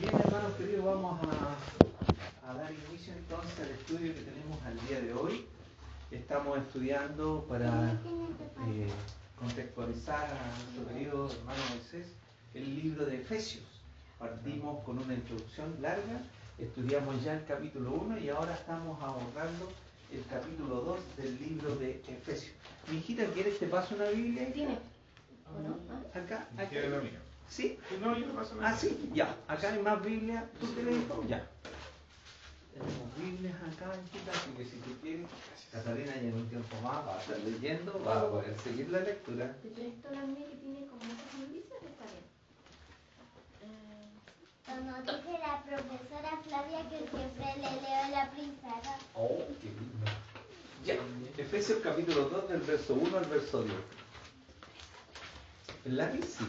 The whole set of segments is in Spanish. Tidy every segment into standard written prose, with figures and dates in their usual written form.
Bien, hermanos queridos, vamos a dar inicio entonces al estudio que tenemos al día de hoy. Estamos estudiando para contextualizar a nuestro querido hermano Moisés el libro de Efesios. Partimos con una introducción larga, estudiamos ya el capítulo 1 y ahora estamos abordando el capítulo 2 del libro de Efesios. Mi hijita, ¿quieres te paso una Biblia? ¿Tiene? Acá. ¿Quiere la mía? ¿Sí? No, yo le paso la mía. Ah, sí, ya. Acá hay más Biblia. ¿Tú te lees todo? Ya. Tenemos Biblias acá, hijita, así que si tú quieres, Catalina ya en un tiempo más va a estar leyendo, va a poder seguir la lectura. ¿Te presto la mía que tiene como muchas noticias? Está bien. Nos dice la profesora Flavia que siempre le leo la princesa. Oh, qué lindo. Ya, Efesios capítulo 2 del verso 1 al verso 10. ¿El lápiz? Sí.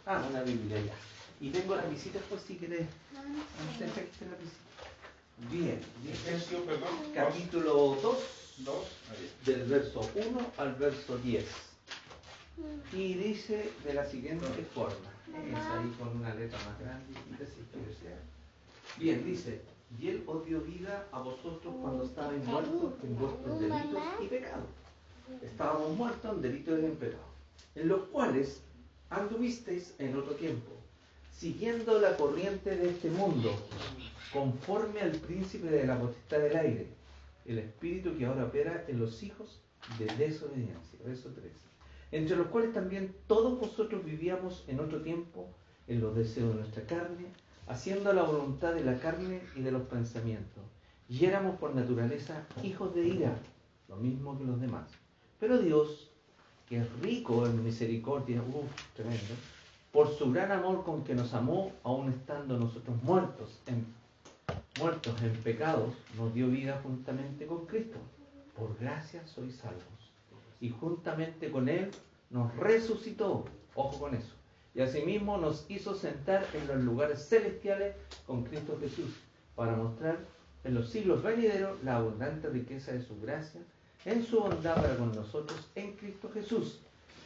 Ah, una Biblia ya. Y tengo la visita pues si querés. Antes de que la visita. Bien, Efesios, perdón. capítulo 2, 2. Ahí. del verso 1 al verso 10. Y dice de la siguiente forma. Es ahí con una letra más grande, si quiere ser. Bien, dice: y él os dio vida a vosotros cuando estabais muertos en vuestros delitos y pecados. Estábamos muertos en delitos y en pecados, en los cuales anduvisteis en otro tiempo, siguiendo la corriente de este mundo, conforme al príncipe de la potestad del aire, el espíritu que ahora opera en los hijos de desobediencia. Verso 13. Entre los cuales también todos vosotros vivíamos en otro tiempo en los deseos de nuestra carne, haciendo la voluntad de la carne y de los pensamientos. Y éramos por naturaleza hijos de ira, lo mismo que los demás. Pero Dios, que es rico en misericordia, tremendo, por su gran amor con que nos amó, aun estando nosotros muertos en pecados, nos dio vida juntamente con Cristo. Por gracia sois salvos. Y juntamente con Él nos resucitó, ojo con eso, y asimismo nos hizo sentar en los lugares celestiales con Cristo Jesús, para mostrar en los siglos venideros la abundante riqueza de su gracia, en su bondad para con nosotros en Cristo Jesús,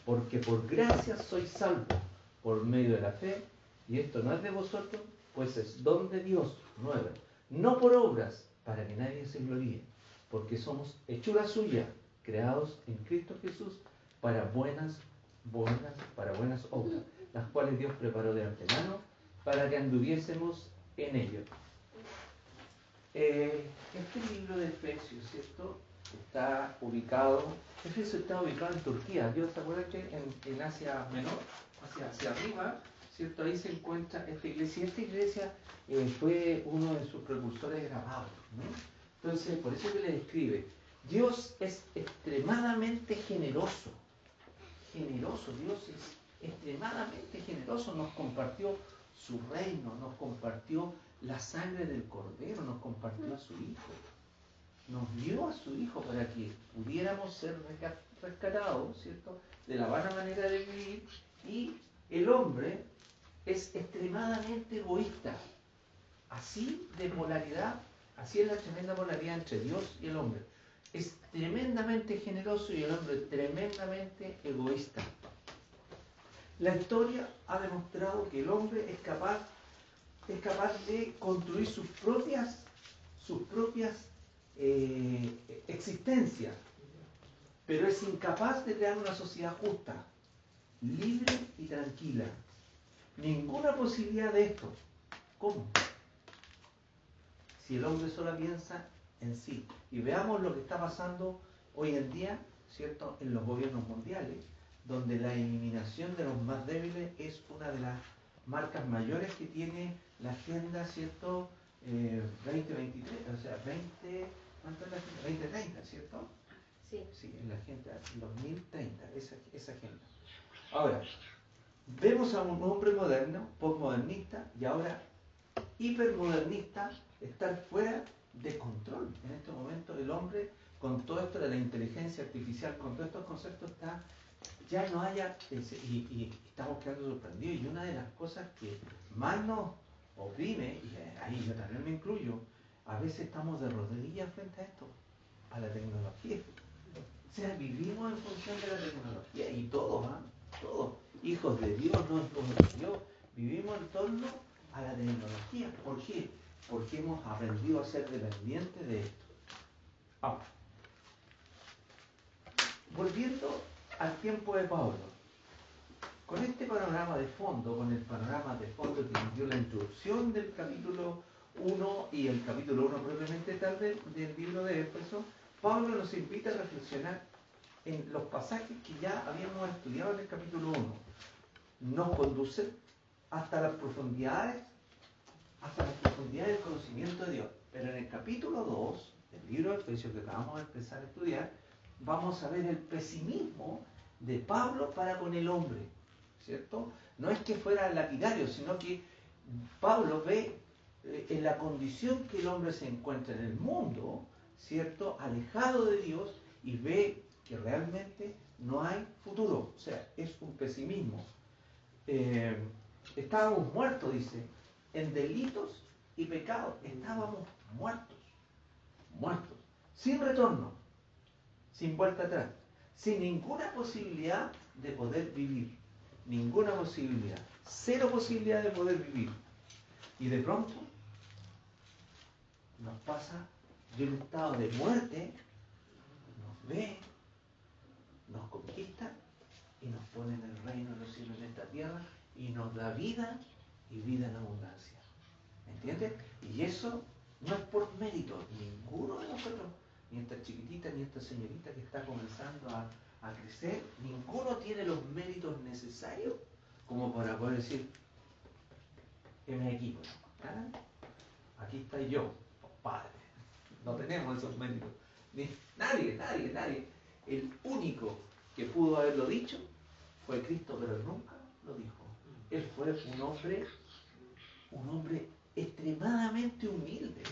porque por gracia sois salvos, por medio de la fe, y esto no es de vosotros, pues es don de Dios, 9, no por obras, para que nadie se gloríe, porque somos hechura suya, creados en Cristo Jesús para buenas obras, las cuales Dios preparó de antemano para que anduviésemos en ello. Este libro de Efesios, ¿cierto? Está ubicado en Turquía. Dios, ¿se acuerdan que en Asia Menor, hacia arriba, ¿cierto? Ahí se encuentra esta iglesia. Esta iglesia fue uno de sus precursores grabados, ¿no? Entonces, por eso que le describe: Dios es extremadamente generoso. Dios es extremadamente generoso. Nos compartió su reino, nos compartió la sangre del Cordero, nos compartió a su Hijo. Nos dio a su Hijo para que pudiéramos ser rescatados, ¿cierto?, de la vana manera de vivir. Y el hombre es extremadamente egoísta. Así de polaridad, así es la tremenda polaridad entre Dios y el hombre. Es tremendamente generoso y el hombre tremendamente egoísta. La historia ha demostrado que el hombre es capaz de construir sus propias existencias, pero es incapaz de crear una sociedad justa, libre y tranquila. Ninguna posibilidad de esto. ¿Cómo? Si el hombre solo piensa en sí. Y veamos lo que está pasando hoy en día, ¿cierto?, en los gobiernos mundiales, donde la eliminación de los más débiles es una de las marcas mayores que tiene la agenda, ¿cierto?, 2023, o sea, 2030, ¿cierto? Sí. Sí, en la agenda 2030, esa agenda. Ahora, vemos a un hombre moderno, postmodernista y ahora hipermodernista, estar fuera de control. En este momento el hombre, con todo esto de la inteligencia artificial, con todos estos conceptos, ya no haya, y estamos quedando sorprendidos. Y una de las cosas que más nos oprime, y ahí yo también me incluyo, a veces estamos de rodillas frente a esto, a la tecnología. O sea, vivimos en función de la tecnología, y todos, hijos de Dios, no hijos de Dios, vivimos en torno a la tecnología. ¿Por qué? Porque hemos aprendido a ser dependientes de esto. Ahora, volviendo al tiempo de Pablo, con este panorama de fondo, con el panorama de fondo que nos dio la introducción del capítulo 1 y el capítulo 1 propiamente tal del libro de Éfeso, Pablo nos invita a reflexionar en los pasajes que ya habíamos estudiado en el capítulo 1. Nos conduce hasta las profundidades del conocimiento de Dios. Pero en el capítulo 2 del libro de Efesios que acabamos de empezar a estudiar, vamos a ver el pesimismo de Pablo para con el hombre, ¿cierto? No es que fuera lapidario, sino que Pablo ve en la condición que el hombre se encuentra en el mundo, ¿cierto? Alejado de Dios, y ve que realmente no hay futuro. O sea, es un pesimismo. Estábamos muertos, dice, en delitos y pecados. Estábamos muertos, sin retorno, sin vuelta atrás, sin ninguna posibilidad de poder vivir, ninguna posibilidad, cero posibilidad de poder vivir. Y de pronto nos pasa de un estado de muerte, nos ve, nos conquista y nos pone en el reino de los cielos en esta tierra y nos da vida y vida en abundancia. ¿Entiendes? Y eso no es por mérito, ninguno de nosotros, ni esta chiquitita, ni esta señorita que está comenzando a crecer, ninguno tiene los méritos necesarios como para poder decir, mi equipo, ¿ah? Aquí está yo, padre. No tenemos esos méritos. Nadie. El único que pudo haberlo dicho fue Cristo, pero él nunca lo dijo. Él fue un hombre extremadamente humilde,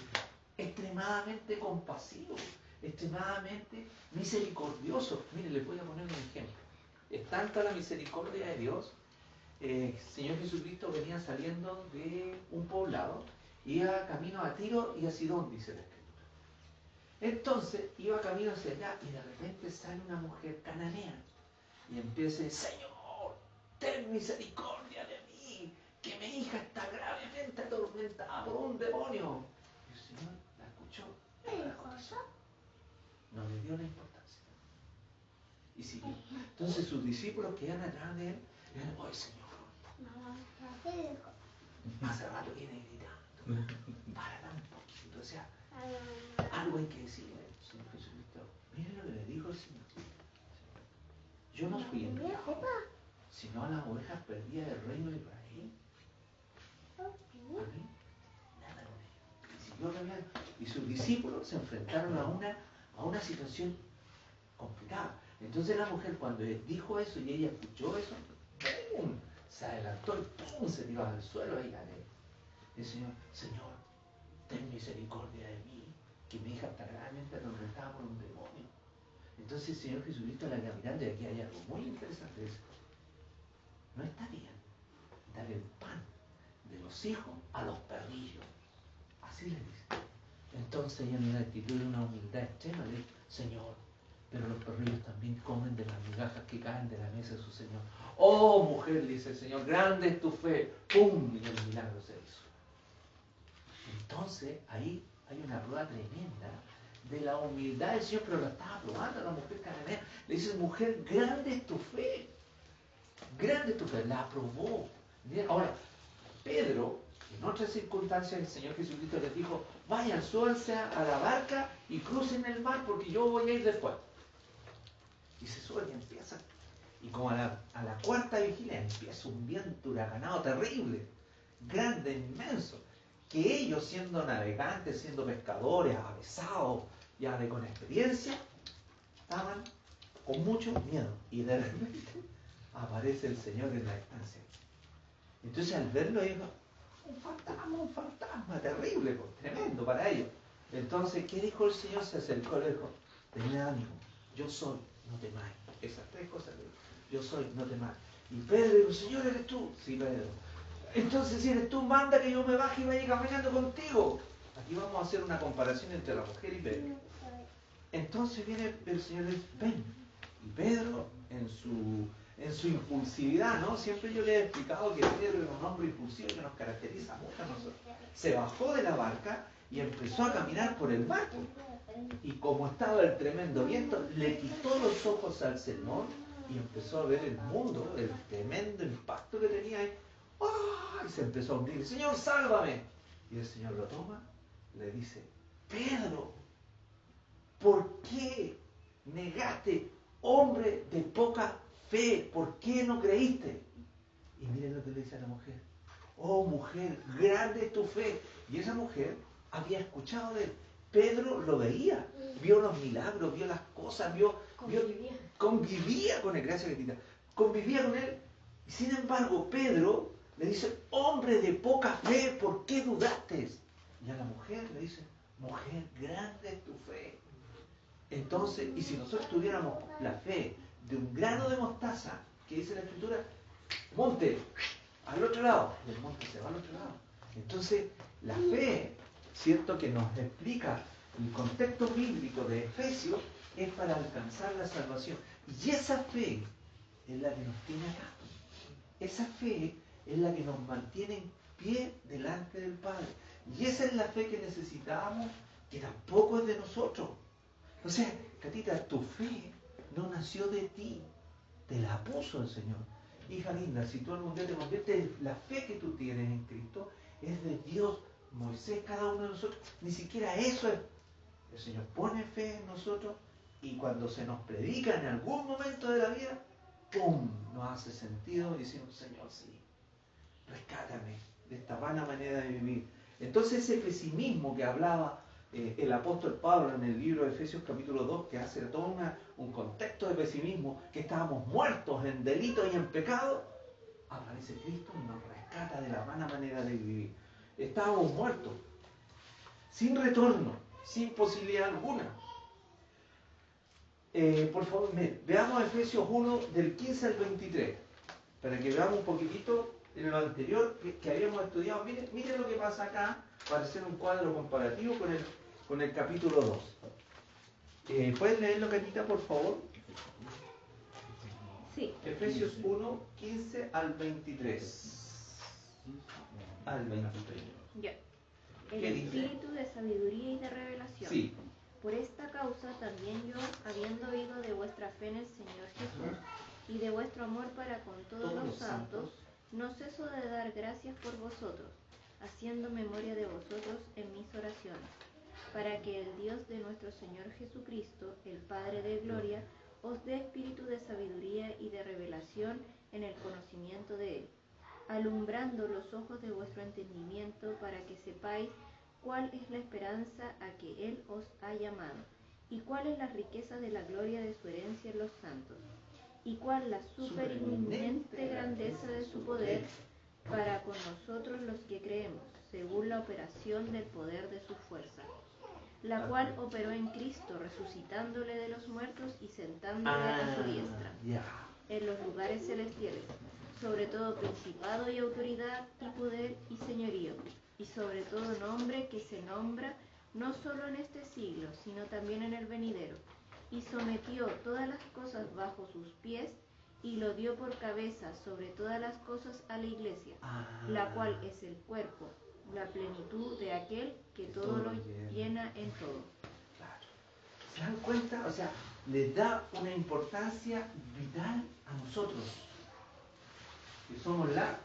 extremadamente compasivo, extremadamente misericordioso. Mire, les voy a poner un ejemplo. Es tanta la misericordia de Dios. El Señor Jesucristo venía saliendo de un poblado, iba camino a Tiro y a Sidón, dice la Escritura. Entonces iba camino hacia allá y de repente sale una mujer cananea y empieza a decir, Señor, ten misericordia de mí, que mi hija está gravemente atormentada por un demonio. Y el Señor la escuchó, no le dio la importancia y siguió. Entonces sus discípulos que iban atrás de él, dijeron, oye Señor, hace rato viene gritando, párala un poquito, o sea, algo hay que decirle al Señor Jesucristo. Mire lo que le dijo el Señor. Yo no fui enviado, sino a las ovejas perdidas del reino de Israel. A mí, nada con ellos. Y siguió hablando. Y sus discípulos se enfrentaron a una situación complicada. Entonces la mujer, cuando dijo eso y ella escuchó eso, ¡pum!, se adelantó y ¡pum!, se tiró al suelo y a él. El Señor, ten misericordia de mí, que mi hija está gravemente atormentada por un demonio. Entonces el Señor Jesucristo la queda mirando y aquí hay algo muy interesante. Dice, no está bien dar el pan de los hijos a los perrillos. Así le dice. Entonces ella en una actitud de una humildad extrema le dice, Señor, pero los perrillos también comen de las migajas que caen de la mesa de su Señor. Oh mujer, dice el Señor, grande es tu fe. ¡Pum! Y el milagro se hizo. Entonces ahí hay una prueba tremenda de la humildad del Señor, pero la estaba probando la mujer cananea. Le dice, mujer, grande es tu fe. Grande es tu fe. La aprobó. Ahora, Pedro, en otras circunstancias, el Señor Jesucristo les dijo, vayan, súbanse a la barca y crucen el mar porque yo voy a ir después. Y se suben y empiezan. Y como a la cuarta vigilia empieza un viento huracanado terrible, grande, inmenso, que ellos siendo navegantes, siendo pescadores, avesados, ya con experiencia, estaban con mucho miedo. Y de repente aparece el Señor en la estancia. Entonces al verlo dijo, un fantasma terrible, pues, tremendo para ellos. Entonces, ¿qué dijo el Señor? Se acercó y le dijo, tened ánimo, yo soy, no temáis. Esas tres cosas le dijo, yo soy, no temáis. Y Pedro dijo, Señor, ¿eres tú? Sí, Pedro. Entonces, si eres tú, manda que yo me baje y vaya caminando contigo. Aquí vamos a hacer una comparación entre la mujer y Pedro. Entonces viene el Señor y dice, ven. Y Pedro, en en su impulsividad, ¿no? Siempre yo le he explicado que Pedro era un hombre impulsivo que nos caracteriza mucho a nosotros. Se bajó de la barca y empezó a caminar por el mar. Y como estaba el tremendo viento, le quitó los ojos al Señor y empezó a ver el mundo, el tremendo impacto que tenía ahí. ¡Ah! Y se empezó a hundir. Señor, sálvame. Y el Señor lo toma, le dice, Pedro, ¿por qué negaste, hombre de poca fe? ¿Por qué no creíste? Y miren lo que le dice a la mujer. Oh, mujer, grande es tu fe. Y esa mujer había escuchado de él. Pedro lo veía, vio los milagros, vio las cosas, convivía con él, gracias Betita, convivía con él. Sin embargo, Pedro le dice, hombre de poca fe, ¿por qué dudaste? Y a la mujer le dice, mujer, grande es tu fe. Entonces, y si nosotros tuviéramos la fe de un grano de mostaza, que dice la Escritura, monte, al otro lado, y el monte se va al otro lado. Entonces, la fe, cierto que nos explica el contexto bíblico de Efesios, es para alcanzar la salvación. Y esa fe es la que nos tiene acá. Esa fe es la que nos mantiene en pie delante del Padre. Y esa es la fe que necesitamos, que tampoco es de nosotros. O sea, Catita, tu fe no nació de ti, te la puso el Señor. Hija linda, si tú algún día te conviertes, la fe que tú tienes en Cristo es de Dios, Moisés, cada uno de nosotros. Ni siquiera eso es. El Señor pone fe en nosotros y cuando se nos predica en algún momento de la vida, ¡pum!, nos hace sentido y decimos, Señor, sí, rescátame de esta vana manera de vivir. Entonces ese pesimismo que hablaba el apóstol Pablo en el libro de Efesios capítulo 2, que hace todo un contexto de pesimismo, que estábamos muertos en delito y en pecado, aparece Cristo y nos rescata de la vana manera de vivir. Estábamos muertos, sin retorno, sin posibilidad alguna. Por favor, veamos Efesios 1 del 15 al 23, para que veamos un poquitito en lo anterior que habíamos estudiado. Miren lo que pasa acá, para hacer un cuadro comparativo con el capítulo 2. ¿Puedes leerlo, Catita, por favor? Sí. Efesios 1, 15 al 23. Al 23. Ya. El ¿Qué dice? espíritu de sabiduría y de revelación. Sí. Por esta causa también yo, habiendo oído de vuestra fe en el Señor Jesús y de vuestro amor para con todos los santos, no ceso de dar gracias por vosotros, haciendo memoria de vosotros en mis oraciones, para que el Dios de nuestro Señor Jesucristo, el Padre de gloria, os dé espíritu de sabiduría y de revelación en el conocimiento de Él, alumbrando los ojos de vuestro entendimiento para que sepáis cuál es la esperanza a que Él os ha llamado, y cuál es la riqueza de la gloria de su herencia en los santos, y cuál la supereminente grandeza de su poder para con nosotros los que creemos, según la operación del poder de su fuerza, la cual operó en Cristo, resucitándole de los muertos y sentándole a su diestra, en los lugares celestiales, sobre todo principado y autoridad y poder y señorío, y sobre todo nombre que se nombra no solo en este siglo, sino también en el venidero, y sometió todas las cosas bajo sus pies, y lo dio por cabeza sobre todas las cosas a la iglesia, la cual es el cuerpo, la plenitud de aquel que todo lo llena en todo. Claro. ¿Se dan cuenta? O sea, le da una importancia vital a nosotros, que somos la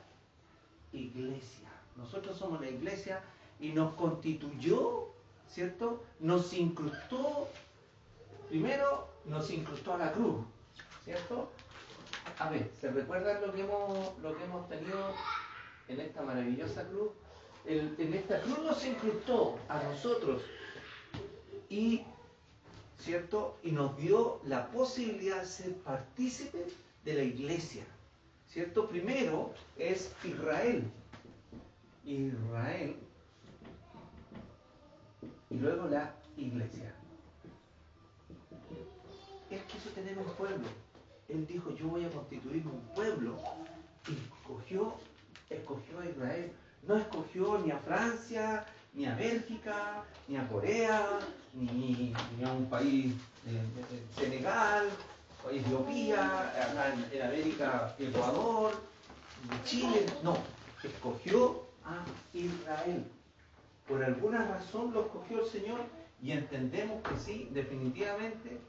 iglesia. Nosotros somos la iglesia y nos constituyó, ¿cierto? Nos incrustó, primero nos incrustó a la cruz, ¿cierto? A ver, ¿se recuerdan lo que hemos tenido en esta maravillosa cruz? En esta cruz nos incrustó a nosotros y, ¿cierto? Y nos dio la posibilidad de ser partícipes de la iglesia, ¿cierto? Primero es Israel, y luego la iglesia. Él quiso tener un pueblo. Él dijo, yo voy a constituir un pueblo, y escogió a Israel. No escogió ni a Francia, ni a Bélgica, ni a Corea, ni a un país, Senegal, Etiopía, acá en América, Ecuador, Chile. No, escogió a Israel. Por alguna razón lo escogió el Señor y entendemos que sí, definitivamente,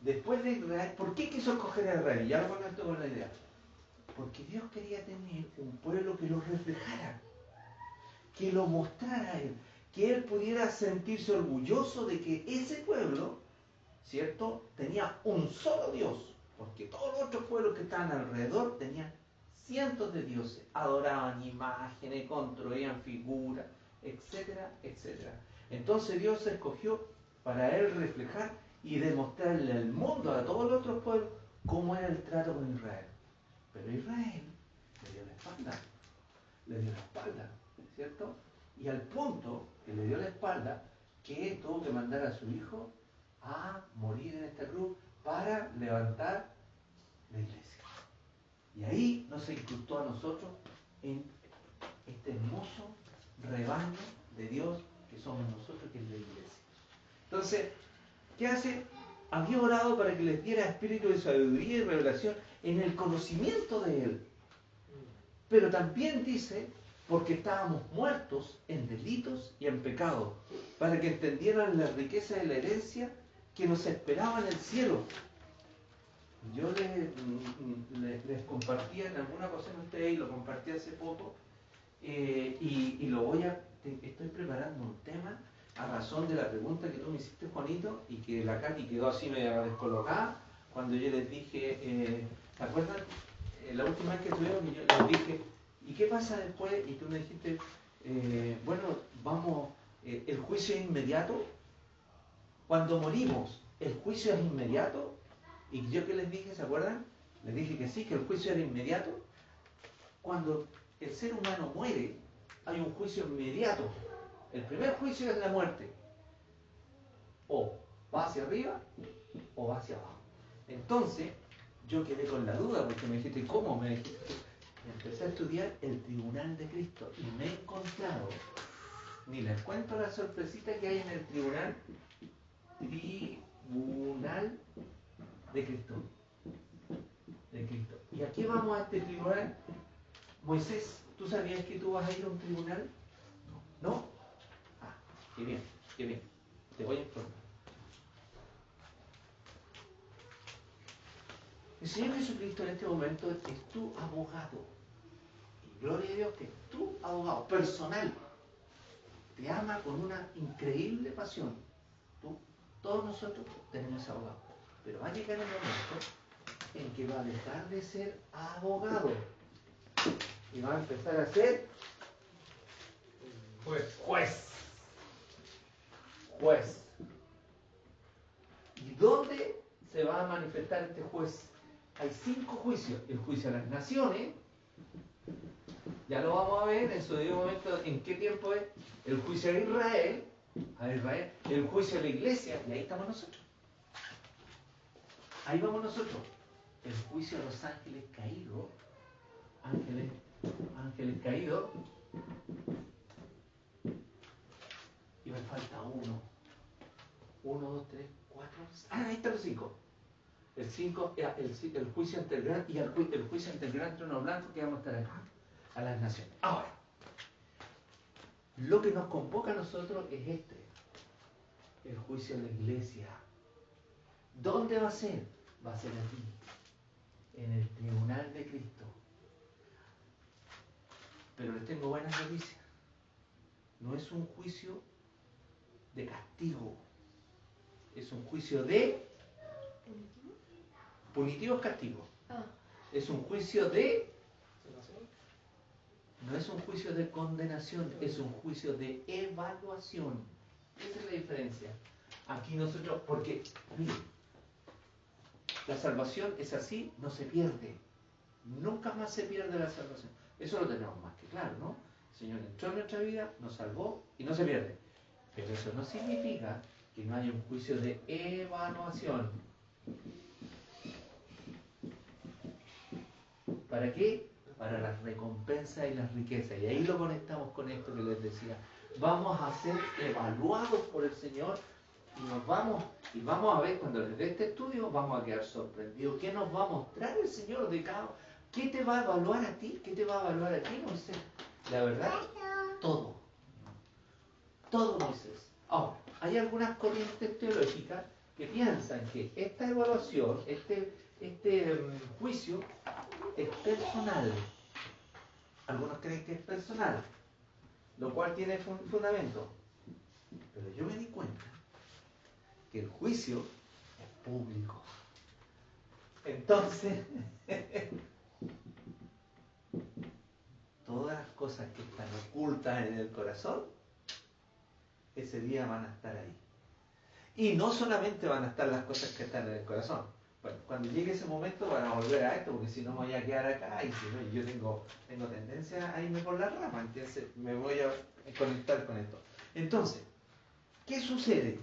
después de Israel. ¿Por qué quiso escoger a Israel? Ya lo conecto con la idea. Porque Dios quería tener un pueblo que lo reflejara, que lo mostrara a Él, que Él pudiera sentirse orgulloso de que ese pueblo, ¿cierto?, tenía un solo Dios, porque todos los otros pueblos que estaban alrededor tenían cientos de dioses, adoraban imágenes, construían figuras, etcétera, etcétera. Entonces Dios se escogió para Él reflejar y demostrarle al mundo, a todos los otros pueblos, cómo era el trato con Israel. Pero Israel le dio la espalda, ¿cierto? Y al punto que le dio la espalda, que tuvo que mandar a su hijo a morir en esta cruz para levantar la iglesia. Y ahí nos incrustó a nosotros en este hermoso rebaño de Dios que somos nosotros, que es la iglesia. Entonces, ¿qué hace? Había orado para que les diera espíritu de sabiduría y revelación en el conocimiento de Él. Pero también dice, porque estábamos muertos en delitos y en pecados, para que entendieran la riqueza de la herencia que nos esperaba en el cielo. Yo les compartí en alguna ocasión a ustedes, y lo compartí hace poco, y lo estoy preparando un tema a razón de la pregunta que tú me hiciste, Juanito, y que la Katy quedó así media descolocada cuando yo les dije, ¿te acuerdas? La última vez que estuvimos, yo les dije, ¿y qué pasa después? Y tú me dijiste, bueno, vamos, el juicio es inmediato. Cuando morimos, ¿el juicio es inmediato? Y yo que les dije, ¿se acuerdan? Les dije que sí, que el juicio era inmediato. Cuando el ser humano muere, hay un juicio inmediato. El primer juicio es la muerte. O va hacia arriba o va hacia abajo. Entonces, yo quedé con la duda porque me dijiste, ¿cómo? Me dijiste, empecé a estudiar el tribunal de Cristo y me he encontrado, ni les cuento la sorpresita que hay en el tribunal de Cristo. ¿Y aquí vamos a este tribunal? Moisés, ¿tú sabías que tú vas a ir a un tribunal? ¿No? Ah, qué bien, qué bien. Te voy a informar. El Señor Jesucristo en este momento es tu abogado. Y gloria a Dios que es tu abogado personal. Te ama con una increíble pasión. Todos nosotros tenemos abogado. Pero va a llegar el momento en que va a dejar de ser abogado y va a empezar a ser juez. ¿Y dónde se va a manifestar este juez? Hay 5 juicios. El juicio a las naciones, ya lo vamos a ver en su debido momento en qué tiempo es. El juicio a Israel, el juicio a la iglesia, y ahí estamos nosotros. Ahí vamos nosotros. El juicio a los ángeles caídos, ángeles caídos, y me falta 1, 2, 3, 4, ahí están los 5. El 5, el juicio ante el gran, y el juicio ante el gran trono blanco que vamos a estar acá, a las naciones. Ahora, lo que nos convoca a nosotros es el juicio a la iglesia. ¿Dónde va a ser? Va a ser aquí, en el tribunal de Cristo. Pero les tengo buenas noticias. No es un juicio de castigo, es un juicio de punitivo es castigo. Es un juicio de, no es un juicio de condenación, es un juicio de evaluación. Esa es la diferencia. Aquí nosotros, porque miren, la salvación es así, no se pierde. Nunca más se pierde la salvación. Eso lo tenemos más que claro, ¿no? El Señor entró en nuestra vida, nos salvó y no se pierde. Pero eso no significa que no haya un juicio de evaluación. ¿Para qué? Para las recompensas y las riquezas. Y ahí lo conectamos con esto que les decía. Vamos a ser evaluados por el Señor y vamos a ver, cuando les dé este estudio, vamos a quedar sorprendidos. ¿Qué nos va a mostrar el Señor de cada? ¿Qué te va a evaluar a ti? ¿Qué te va a evaluar a ti, Moisés? La verdad, todo. Todo, Moisés. Ahora, hay algunas corrientes teológicas que piensan que esta evaluación, este juicio, es personal. Algunos creen que es personal, lo cual tiene fundamento. Pero yo me di cuenta que el juicio es público. Entonces, todas las cosas que están ocultas en el corazón, ese día van a estar ahí. Y no solamente van a estar las cosas que están en el corazón. Bueno, cuando llegue ese momento van a volver a esto, porque si no me voy a quedar acá, y si no, yo tengo tendencia a irme por la rama, entonces me voy a conectar con esto. Entonces, ¿qué sucede?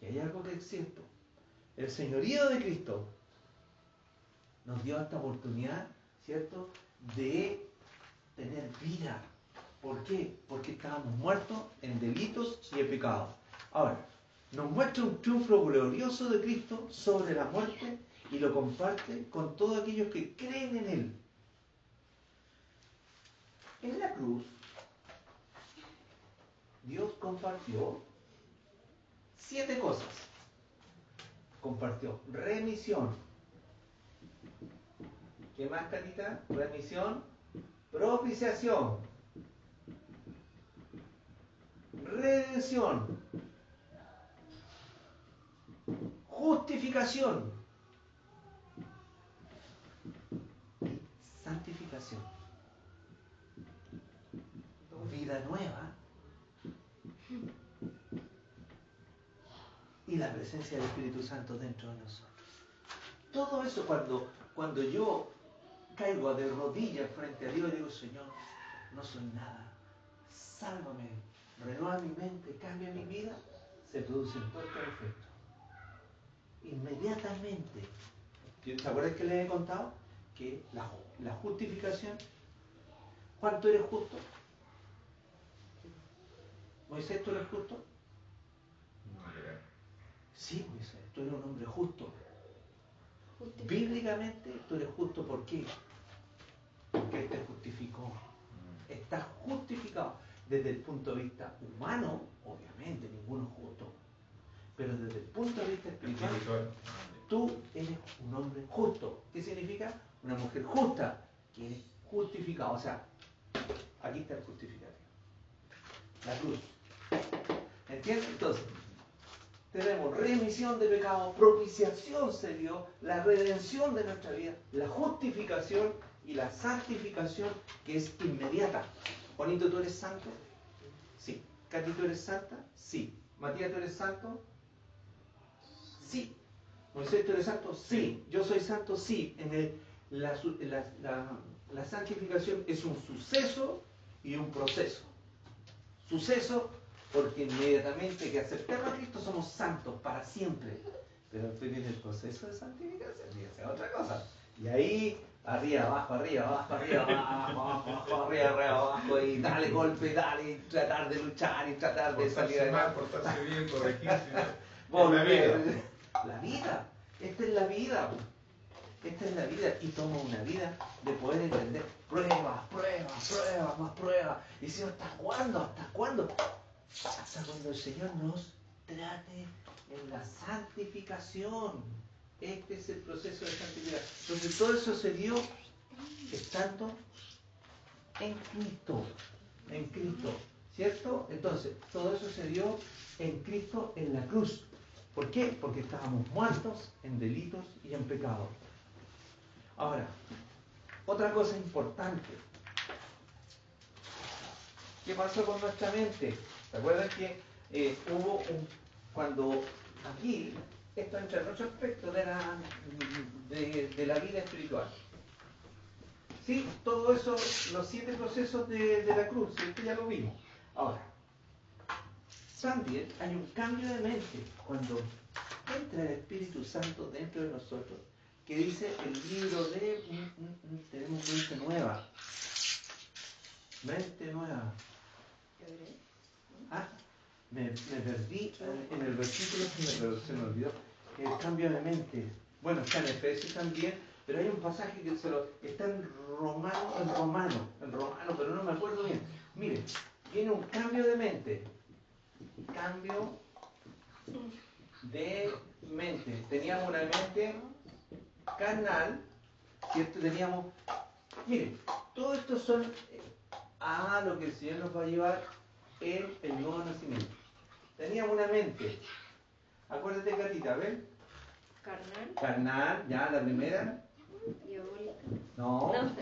Que hay algo que es cierto. El señorío de Cristo nos dio esta oportunidad, ¿cierto?, de tener vida. ¿Por qué? Porque estábamos muertos en delitos y en pecados. Ahora, nos muestra un triunfo glorioso de Cristo sobre la muerte y lo comparte con todos aquellos que creen en Él. En la cruz, Dios compartió 7 cosas. Compartió remisión. ¿Qué más, Catita? Remisión, propiciación, redención, justificación y santificación. Vida nueva y la presencia del Espíritu Santo dentro de nosotros. Todo eso cuando yo caigo de rodillas frente a Dios y digo, Señor, no soy nada, sálvame, renueva mi mente, cambia mi vida, se produce todo este efecto. Inmediatamente. ¿Te acuerdas que les he contado? Que la justificación, Juan, ¿tú eres justo? Moisés, ¿tú eres justo? No creo. Sí, Moisés, tú eres un hombre justo. Bíblicamente tú eres justo, ¿por qué? Porque Él te justificó. Estás justificado. Desde el punto de vista humano, obviamente, ninguno es justo. Pero desde el punto de vista espiritual, tú eres un hombre justo. ¿Qué significa? Una mujer justa, que eres justificado. O sea, aquí está el justificativo. La cruz. ¿Entiendes? Entonces, tenemos remisión de pecado, propiciación se dio, la redención de nuestra vida, la justificación y la santificación, que es inmediata. Juanito, ¿tú eres santo? Sí. Katy, ¿tú eres santa? Sí. Matías, ¿tú eres santo? Sí. Moisés, ¿tú eres santo? Sí. ¿Yo soy santo? Sí. La santificación es un suceso y un proceso. Suceso porque inmediatamente que aceptamos a Cristo somos santos para siempre. Pero después viene el proceso de santificación y hace otra cosa. Y ahí, arriba, abajo, arriba, abajo, arriba, abajo, abajo, arriba, abajo, y dale golpe, dale, y tratar de luchar y tratar de salir adelante. Portarse bien, corregirse. Volver. La vida. Esta es la vida. Esta es la vida y toma una vida de poder entender pruebas, más pruebas. Y si ¿hasta cuándo? ¿Hasta cuándo? Hasta cuando el Señor nos trate en la santificación. Este es el proceso de santificación. Entonces todo eso se dio estando en Cristo. En Cristo. ¿Cierto? Entonces, todo eso se dio en Cristo en la cruz. ¿Por qué? Porque estábamos muertos en delitos y en pecados. Ahora, otra cosa importante. ¿Qué pasó con nuestra mente? ¿Se acuerdan que cuando aquí, esto entra en otro aspecto de la vida espiritual? Sí, todo eso, los 7 procesos de la cruz, esto ya lo vimos. Ahora, también hay un cambio de mente cuando entra el Espíritu Santo dentro de nosotros, que dice el libro de tenemos mente nueva. Mente nueva. ¿Ah? me perdí en el versículo, se me olvidó. El cambio de mente. Bueno, está en Efesios también, pero hay un pasaje que está en romano, pero no me acuerdo bien. Mire, viene un cambio de mente. Cambio de mente. Teníamos una mente carnal, ¿cierto? Mire, todo esto son lo que el Señor nos va a llevar en el nuevo nacimiento. Teníamos una mente. Acuérdate, Catita, ¿ven? Carnal, ya, la primera. Diabólica. No. ¿Por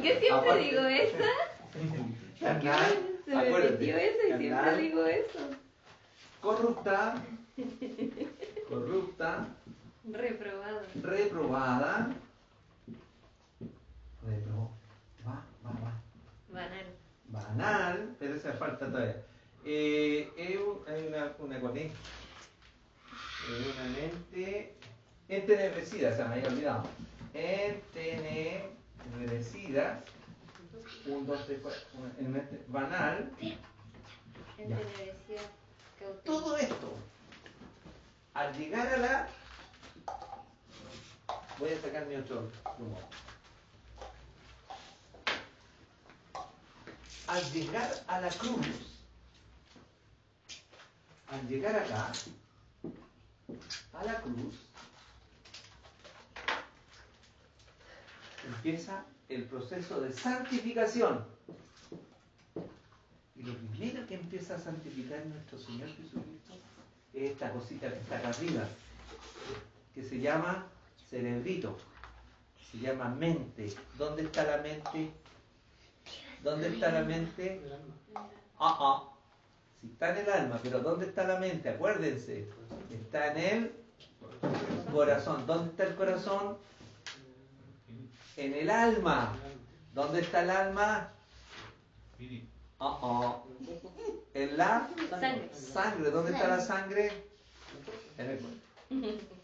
qué siempre digo esa? Carnal, Se me metió eso y siempre digo eso. Corrupta. Reprobada. Banal, pero esa falta todavía. Hay una con E. Una mente entenebrecida, se me había olvidado. Entenebrecida. 1, 2, 3, 4. Banal. Entenebrecida. Todo esto, al llegar a la... Voy a sacar mi otro plumón. Al llegar a la cruz, al llegar acá, a la cruz, empieza el proceso de santificación. Y lo primero que empieza a santificar nuestro Señor Jesucristo es esta cosita que está acá arriba, que se llama cerebrito, se llama mente. ¿Dónde está la mente? ¿Dónde está la mente? Si está en el alma, pero ¿dónde está la mente? Acuérdense, está en el corazón. ¿Dónde está el corazón? En el alma. ¿Dónde está el alma? En la sangre. ¿Dónde está la sangre? En el cuerpo.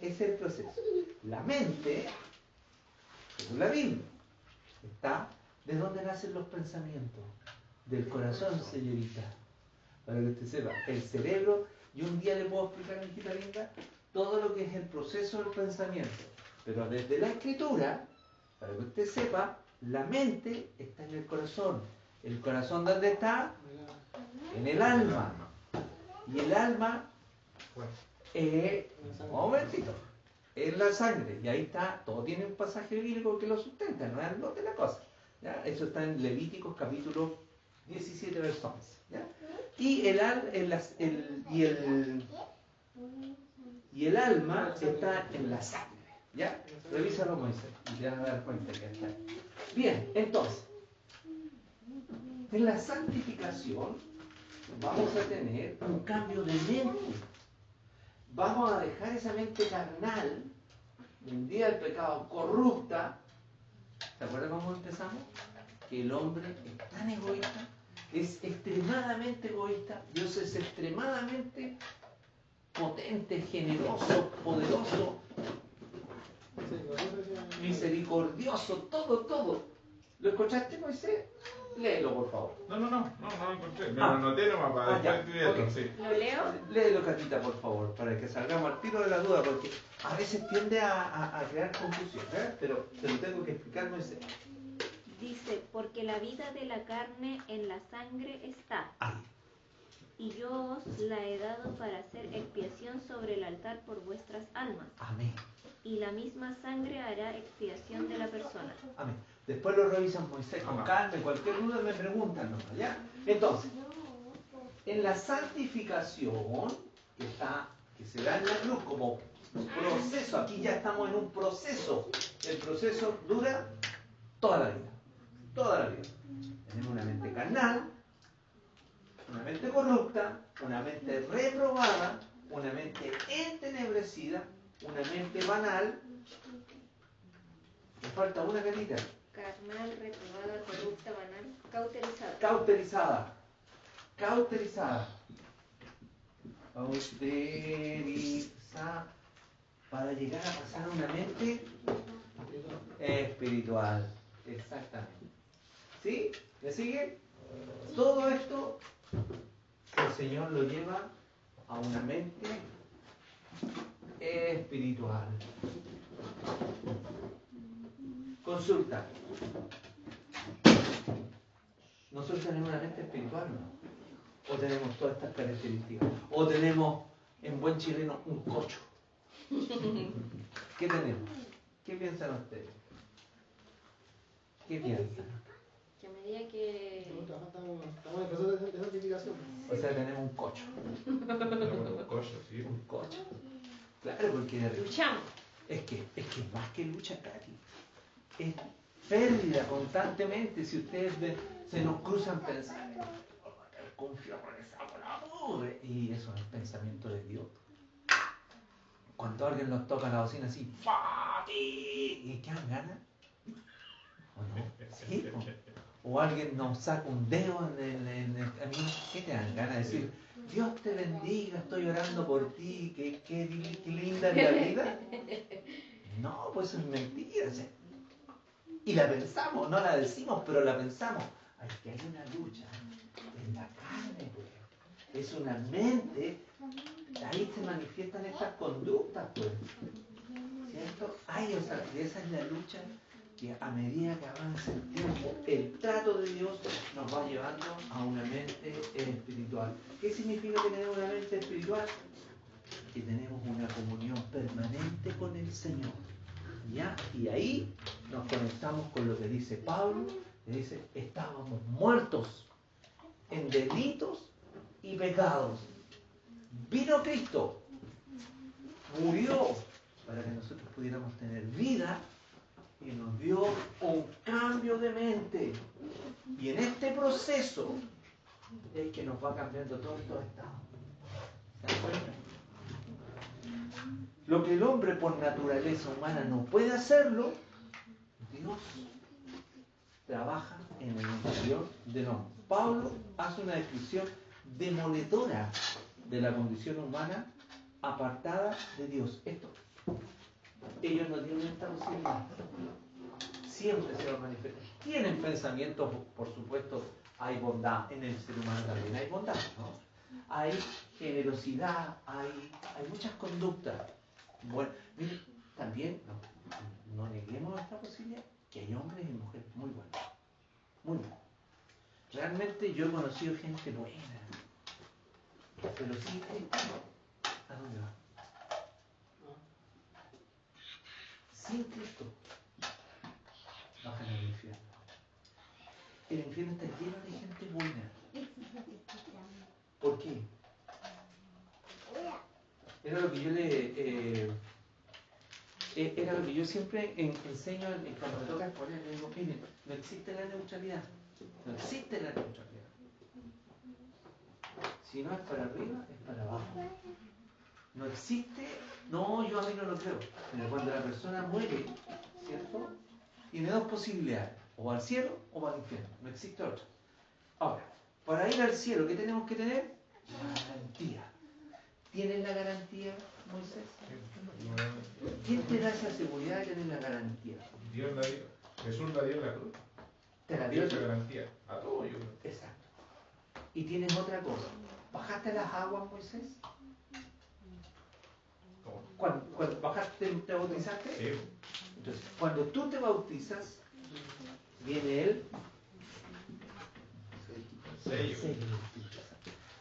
Ese es el proceso. La mente, según la Biblia, está de dónde nacen los pensamientos. Del corazón, señorita. Para que usted sepa, el cerebro, y un día le puedo explicar, mi hijita linda, todo lo que es el proceso del pensamiento. Pero desde la escritura, para que usted sepa, la mente está en el corazón. ¿El corazón dónde está? En el alma. Y el alma un momentito, es la sangre. Y ahí está, todo tiene un pasaje bíblico que lo sustenta, no es algo de la cosa. ¿Ya? Eso está en Levíticos capítulo 17, verso 11. ¿Ya? Y el alma está en la sangre. ¿Ya? Revísalo, Moisés, y te vas a dar cuenta que está. Bien, entonces, en la santificación vamos a tener un cambio de mente. Vamos a dejar esa mente carnal, el día del pecado, corrupta. ¿Se acuerdan cómo empezamos? Que el hombre es tan egoísta, es extremadamente egoísta. Dios es extremadamente potente, generoso, poderoso, misericordioso, todo. ¿Lo escuchaste, Moisés? Léelo, por favor. No lo encontré. Me lo anoté nomás para después estudiarlo, okay. sí. ¿Lo leo? Léelo, Catita, por favor, para que salgamos al tiro de la duda, porque a veces tiende a crear confusión, pero te lo tengo que explicar, Moisés. Dice, porque la vida de la carne en la sangre está, y yo os la he dado para hacer expiación sobre el altar por vuestras almas. Amén. Y la misma sangre hará expiación de la persona. Amén. Después lo revisan, Moisés, con calma, y cualquier duda me preguntan, ¿no? ¿Ya? Entonces, en la santificación que se da en la cruz como proceso, aquí ya estamos en un proceso. El proceso dura toda la vida. Toda la vida. Tenemos una mente carnal, una mente corrupta, una mente reprobada, una mente entenebrecida, una mente banal. Me falta una, Catita. Carnal, reprobada, corrupta, banal, cauterizada. Cauterizada. Para llegar a pasar a una mente espiritual. Exactamente. ¿Sí? ¿Me sigue? Todo esto se Señor lo lleva a una mente espiritual. Consulta. ¿Nosotros tenemos una mente espiritual o no? ¿O tenemos todas estas características? ¿O tenemos, en buen chileno, un cocho? ¿Qué tenemos? ¿Qué piensan ustedes? ¿Qué piensan? Que a medida que... Estamos en proceso de santificación. O sea, tenemos un cocho. Un cocho, sí. Un cocho. Claro, porque luchamos. es que más que lucha, Katy, es pérdida constantemente. Si ustedes ven, se nos cruzan pensamientos, confío con esa palabra, y eso es el pensamiento de Dios. Cuando alguien nos toca la bocina así, ¡Fati! ¿Y qué dan ganas? ¿O no? ¿Sí? O alguien nos saca un dedo en el camino, ¿qué te dan ganas de decir? Dios te bendiga, estoy orando por ti, qué linda es la vida. No, pues es mentira. ¿Sí? Y la pensamos, no la decimos, pero la pensamos. Ay, que hay una lucha en la carne, pues. Es una mente, ahí se manifiestan estas conductas, pues. ¿Cierto? Ay, o sea, esa es la lucha que a medida que avanza el tiempo, el trato de Dios nos va llevando a una mente espiritual. ¿Qué significa tener una mente espiritual? Que tenemos una comunión permanente con el Señor. ¿Ya? Y ahí nos conectamos con lo que dice Pablo, que dice, estábamos muertos en delitos y pecados. Vino Cristo, murió para que nosotros pudiéramos tener vida, y nos dio un cambio de mente. Y en este proceso es que nos va cambiando todo estos estados. ¿Se dan cuenta? Lo que el hombre por naturaleza humana no puede hacerlo, Dios trabaja en el interior del hombre. Pablo hace una descripción demoledora de la condición humana apartada de Dios. Esto, ellos no tienen esta posibilidad. Siempre se va a manifestar. Tienen pensamientos, por supuesto, hay bondad en el ser humano también, hay bondad, ¿no? Hay generosidad, hay muchas conductas. Bueno, miren, también no neguemos esta posibilidad que hay hombres y mujeres muy buenos, muy buenos. Realmente yo he conocido gente buena, pero sí, ¿a dónde va? Sin Cristo bajan al infierno. El infierno está lleno de gente buena. ¿Por qué? Era lo que yo siempre enseño cuando me toca exponer. Le digo, miren, no existe la neutralidad. No existe la neutralidad. Si no es para arriba, es para abajo. No existe, no, yo a mí no lo creo. Pero cuando la persona muere, ¿cierto? Tiene dos posibilidades, o al cielo o al infierno. No existe otra. Ahora, para ir al cielo, ¿qué tenemos que tener? La garantía. ¿Tienes la garantía, Moisés? ¿Quién te da esa seguridad de tener la garantía? Dios la dio. Jesús la dio en la cruz. ¿Te la dio esa garantía? A todo yo creo. Exacto. Y tienes otra cosa. ¿Bajaste las aguas, Moisés? ¿Cómo? Cuando bajaste, ¿te bautizaste? Sí. Entonces, cuando tú te bautizas, viene el Sello.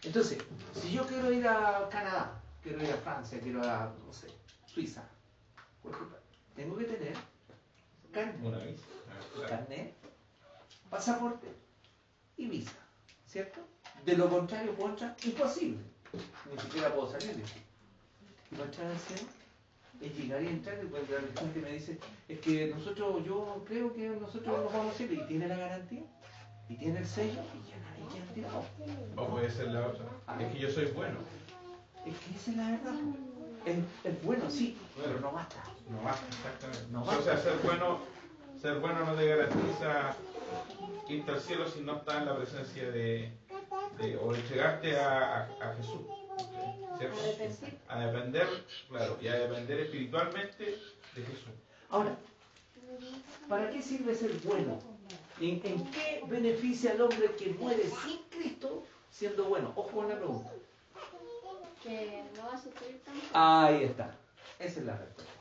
Entonces, si yo quiero ir a Canadá, quiero ir a Francia, quiero ir a, no sé, Suiza, tengo que tener carnet, Una visa. Claro. carnet, pasaporte y visa, ¿cierto? De lo contrario, puedo entrar, imposible. Ni siquiera puedo salir de aquí. Y para entrar al cielo es llegar y entrar, y cuando la gente me dice, es que yo creo que nosotros nos vamos a ir, y tiene la garantía, y tiene el sello, y ya nadie queda tirado. O puede ser la otra. Es que yo soy bueno. Es que esa es la verdad. Es bueno, sí, pero no basta. No basta, exactamente. No O sea, basta. ser bueno no te garantiza irte al cielo si no estás en la presencia o entregarte a Jesús. ¿Cierto? Arrepentir. A depender, claro, y a depender espiritualmente de Jesús. Ahora, ¿para qué sirve ser bueno? ¿En qué beneficia al hombre que muere sin Cristo siendo bueno? bueno? Ojo con la pregunta. Que no va a sufrir tanto. Ahí está. Esa es la respuesta.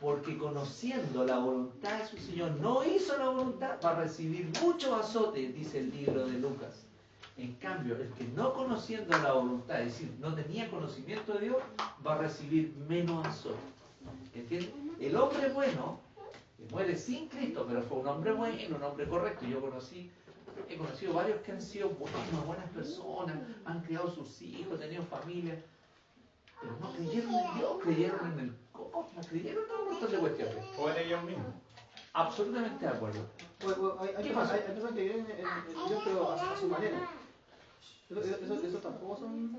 Porque conociendo la voluntad de su Señor, no hizo la voluntad, va a recibir muchos azotes, dice el libro de Lucas. En cambio, el que no conociendo la voluntad, es decir, no tenía conocimiento de Dios, va a recibir menos azotes. ¿Entiendes? El hombre bueno, que muere sin Cristo, pero fue un hombre bueno, un hombre correcto. He conocido varios que han sido buenas personas, han criado sus hijos, tenido familia, pero no creyeron en Dios, creyeron en el cosmos, creyeron en un montón de cuestiones. O en ellos mismos. Absolutamente de acuerdo. Hay personas que viven en Dios, pero a su manera. Eso tampoco son...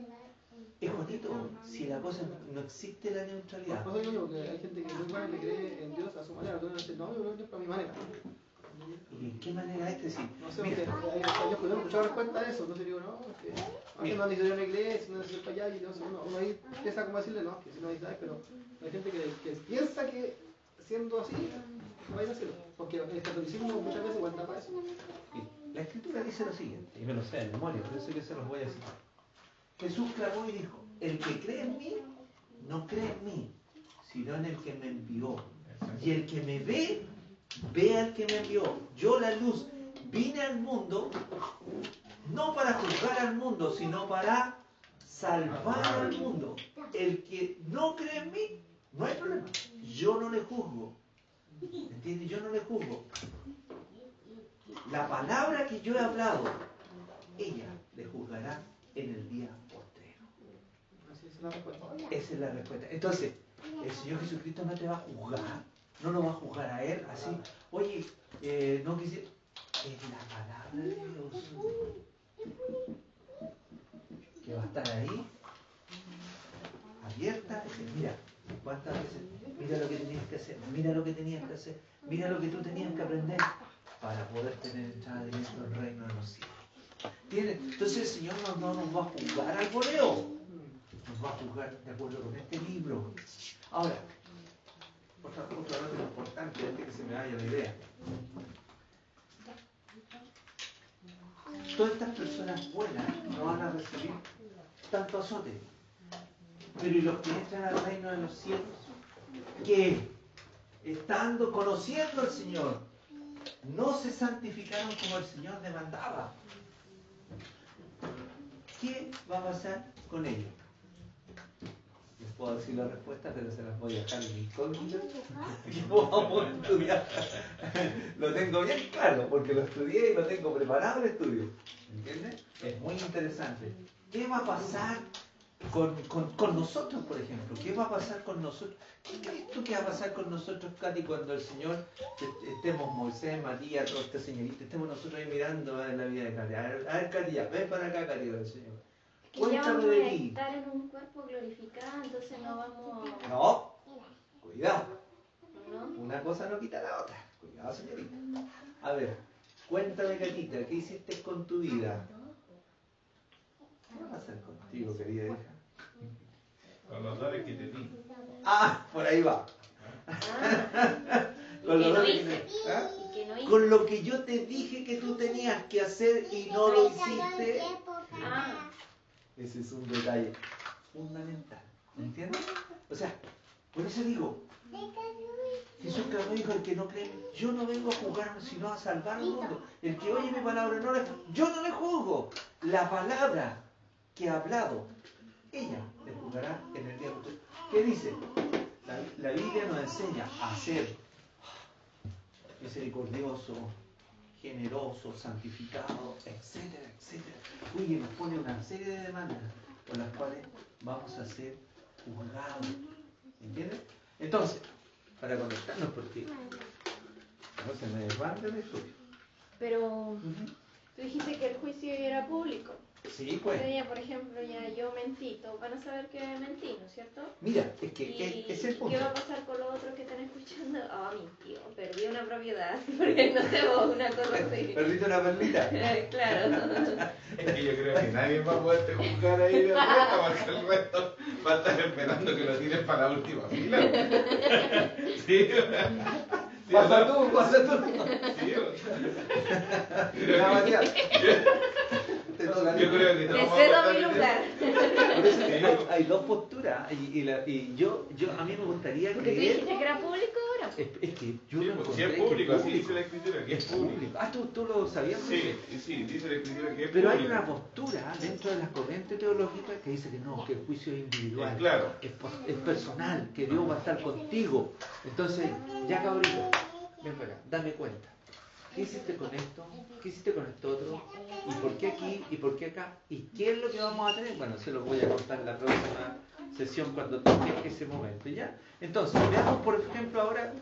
Es bonito, si la cosa no existe la neutralidad. Por eso digo que hay gente que es muy buena que cree en Dios a su manera. Tú no dices, no, yo creo en Dios a mi manera. ¿Y en qué manera es decir? No sé, Mira, yo podemos escuchar respuesta a eso. Entonces digo, no, porque a mí no han dicho yo en la iglesia, no han dicho para allá, y entonces uno ahí empieza como a decirle, no, que si no hay sabes, pero hay gente que piensa que siendo así va a ir a cielo. Porque el catolicismo muchas veces igual para eso. la Escritura dice lo siguiente, y me lo sé de memoria, por eso que se los voy a citar. Jesús clamó y dijo, el que cree en mí, no cree en mí, sino en el que me envió. Y el que me ve al que me envió. Yo, la luz, vine al mundo, no para juzgar al mundo, sino para salvar al mundo. El que no cree en mí, no hay problema. Yo no le juzgo. ¿Entiendes? Yo no le juzgo. La palabra que yo he hablado, ella le juzgará en el día postrero. Así es la respuesta. Esa es la respuesta. Entonces, el Señor Jesucristo no te va a juzgar, no lo va a juzgar a Él así. Oye, no quisiera... Es la palabra de Dios que va a estar ahí, abierta. Y dice, mira, ¿cuántas veces? Mira lo que tenías que hacer, mira lo que tenías que hacer, mira lo que tú tenías que aprender para poder tener entrada directa al reino de los cielos. ¿Entiendes? Entonces el Señor no nos va a juzgar al voleo, nos va a juzgar de acuerdo con este libro. Ahora, otra nota importante antes que se me vaya la idea. Todas estas personas buenas no van a recibir tanto azote. Pero ¿y los que entran al reino de los cielos? Que estando, conociendo al Señor, no se santificaron como el Señor demandaba. ¿Qué va a pasar con ellos? Les puedo decir la respuesta, pero se las voy a dejar en incógnita. Y vamos a estudiar. Lo tengo bien claro, porque lo estudié y lo tengo preparado el estudio. ¿Entiendes? Es muy interesante. ¿Qué va a pasar con nosotros, por ejemplo? ¿Qué va a pasar con nosotros? ¿Qué crees tú que va a pasar con nosotros, Katy, cuando el Señor, estemos Moisés, Matías, toda esta señorita, estemos nosotros ahí mirando en la vida de Katy? A ver, Katy, ya, ven para acá, Katy, del Señor. Que ya Cuéntame vamos de a ti. estar en un cuerpo glorificado, entonces no vamos... No, cuidado. ¿No? Una cosa no quita la otra. Cuidado, señorita. A ver, cuéntame, Catita, ¿qué hiciste con tu vida? ¿Qué va a pasar contigo, querida hija? Con los dones que te di. Ah, por ahí va. Ah, Con, y que los no dones hice. que- ¿ah? Y que no hice. Con lo que yo te dije que tú tenías que hacer y no lo hiciste. Ah, Ese es un detalle fundamental. ¿Me entiendes? O sea, por eso digo, Jesús clamó y dijo, el que no cree, yo no vengo a juzgar, sino a salvar al mundo. El que oye mi palabra, yo no le juzgo. La palabra que he hablado, ella le juzgará en el día futuro. ¿Qué dice? La Biblia nos enseña a ser misericordioso, generoso, santificado, etcétera, etcétera. Oye, nos pone una serie de demandas por las cuales vamos a ser juzgados. ¿Entiendes? Entonces, para conectarnos, porque no se me desbanda el estudio. pero tú dijiste que el juicio era público. Sí, pues. Ese día, por ejemplo, ya yo mentí, todos van a saber que mentí, ¿no es cierto? Mira, es que ¿Y es el punto. qué va a pasar con los otros que están escuchando? Ah, mintió, perdí una propiedad, porque no sé vos, una cosa así. ¿Perdiste una perlita? Claro. Es que yo creo que nadie va a poderte juzgar ahí de vuelta, porque el resto va a estar esperando que lo tires para la última fila. Sí. Sí, Pasa tú, pasa tú. Sí, Ya, Matías. Te toca. creo que Te todos cedo vamos a mi estar lugar. Por eso hay dos posturas y yo a mí me gustaría Porque tú creer. dijiste que era público ahora. Es que yo Sí, lo pues, si encontré es que público, así público. dice la escritura, que es público. Ah, tú lo sabías. Sí, sí, dice la escritura que es Pero hay público. una postura dentro de la corriente teológica que dice que no, que el juicio es individual, Es claro. es personal, que Dios va a estar contigo. Entonces, ya cabrito, ven para acá, dame cuenta. ¿Qué hiciste con esto? ¿Qué hiciste con esto otro? ¿Y por qué aquí? ¿Y por qué acá? ¿Y qué es lo que vamos a tener? Bueno, se lo voy a contar en la próxima sesión cuando toque ese momento, ¿ya? Entonces, veamos por ejemplo ahora,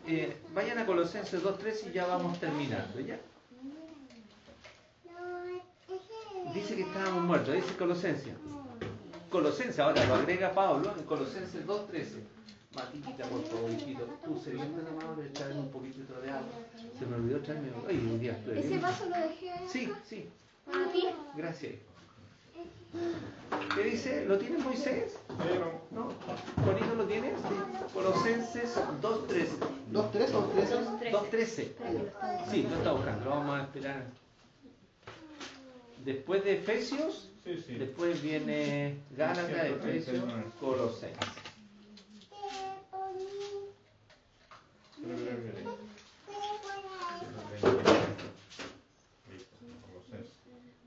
vayan a Colosenses 2.3 y ya vamos terminando, ¿ya? Dice que estábamos muertos, dice Colosenses, ahora lo agrega Pablo en Colosenses 2.13. Matita, por favor, hijito, tú se bien tan amable de traerme un poquitito de agua. Se me olvidó traerme. Ay, un día estoy ¿Ese bien. vaso lo dejé ahí? Sí, sí. Para ti. Gracias. ¿Qué dice? ¿Lo tiene Moisés? Pero, ¿No? ¿Juanito lo tienes? Sí. Colosenses 2.13. ¿2.3 o 3? 2.13. Espera que lo está buscando. Sí, lo está buscando. Lo vamos a esperar. Después de Efesios, sí, sí. después viene Gálatas, Efesios, 139. Colosenses.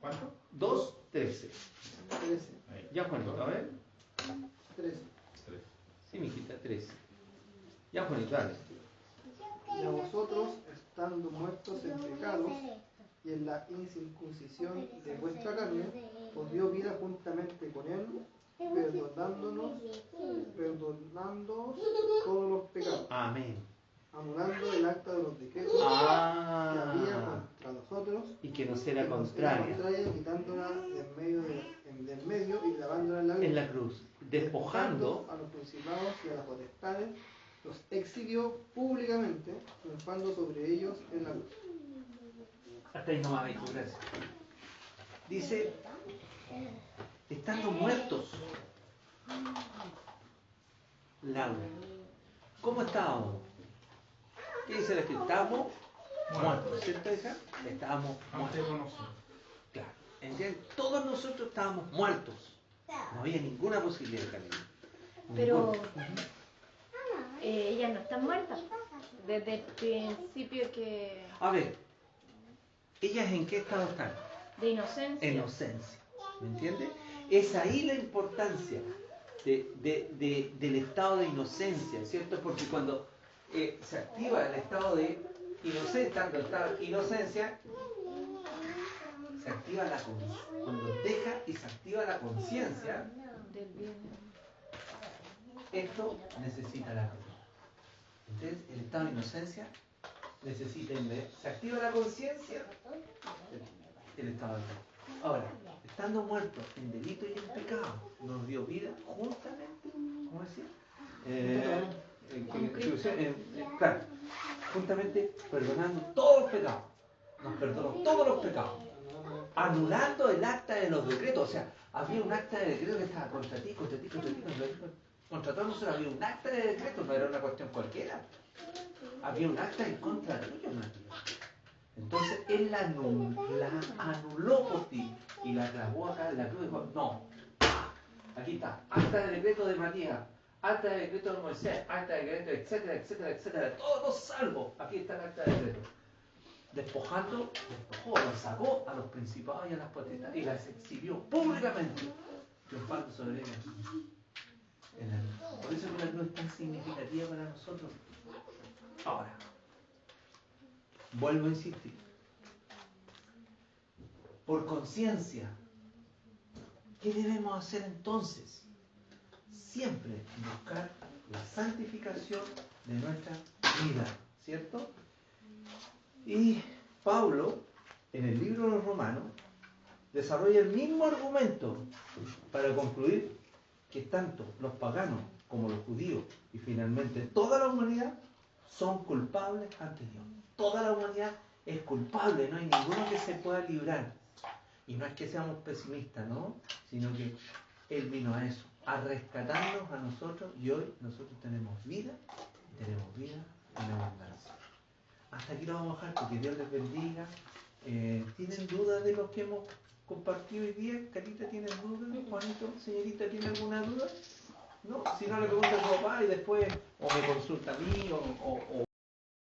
¿Cuánto? 2.13. 13. Ya Juanito, a ver. 13. Sí, mijita, 13. Ya Juanito, dale. Y a vosotros, estando muertos en pecados y en la incircuncisión de vuestra carne, os dio vida juntamente con él, perdonándonos todos los pecados, Amén. anulando el acta de los decretos que había contra nosotros Y que nos era que nos contraria quitándola del medio y lavándola en la cruz, despojando. a los principados y a las potestades, los exhibió públicamente, triunfando sobre ellos en la cruz. Hasta ahí nomás, hijo, gracias. Dice, estando muertos. Laura, ¿cómo estábamos? ¿Qué dice la escritura? Estábamos muertos, ¿cierto, hija? Estábamos Antes muertos. conocido. Claro. ¿Entienden? Todos nosotros estábamos muertos. No había ninguna posibilidad de camino. Pero ellas no están muertas. Desde el principio que... A ver, ¿ellas en qué estado están? De inocencia. Inocencia. ¿Me entiendes? Es ahí la importancia del estado de inocencia, ¿cierto? Porque cuando se activa el estado de inocencia, tanto el estado de inocencia, se activa la conciencia. Cuando deja y se activa la conciencia, Del bien. esto necesita la cruz. Entonces, el estado de inocencia necesita se activa la conciencia, el estado de cruz. Ahora, estando muertos en delito y en pecado, nos dio vida juntamente, ¿cómo decía? Claro, juntamente perdonando todos los pecados. Nos perdonó todos los pecados. Anulando el acta de los decretos. O sea, había un acta de decreto que estaba contra ti, contra todos nosotros. Había un acta de decreto, no era una cuestión cualquiera. Había un acta en contra tuyo, Matías. Entonces él la anuló por ti y la clavó acá en la cruz y dijo, no, aquí está, acta de decreto de Matías, acta de decreto de Moisés, acta de decreto, etcétera, etcétera, etcétera, todos salvos, aquí está el acta de decreto. Despojó, lo sacó a los principados y a las potestades y las exhibió públicamente, triunfando sobre ellas. Por eso que la cruz es tan significativa para nosotros. Ahora, vuelvo a insistir. Por conciencia, ¿qué debemos hacer entonces? Siempre buscar la santificación de nuestra vida, ¿cierto? Y Pablo, en el libro de los Romanos, desarrolla el mismo argumento para concluir que tanto los paganos como los judíos y finalmente toda la humanidad son culpables ante Dios. Toda la humanidad es culpable, no hay ninguno que se pueda librar. Y no es que seamos pesimistas, ¿no? Sino que Él vino a eso, a rescatarnos a nosotros y hoy nosotros tenemos vida y tenemos vida en abundancia. Hasta aquí lo vamos a dejar, que Dios les bendiga ¿Tienen dudas de los que hemos compartido hoy día? ¿Carita, tienen dudas? Juanito, señorita, ¿tiene alguna duda? No, si no le pregunta a su papá y después o me consulta a mí o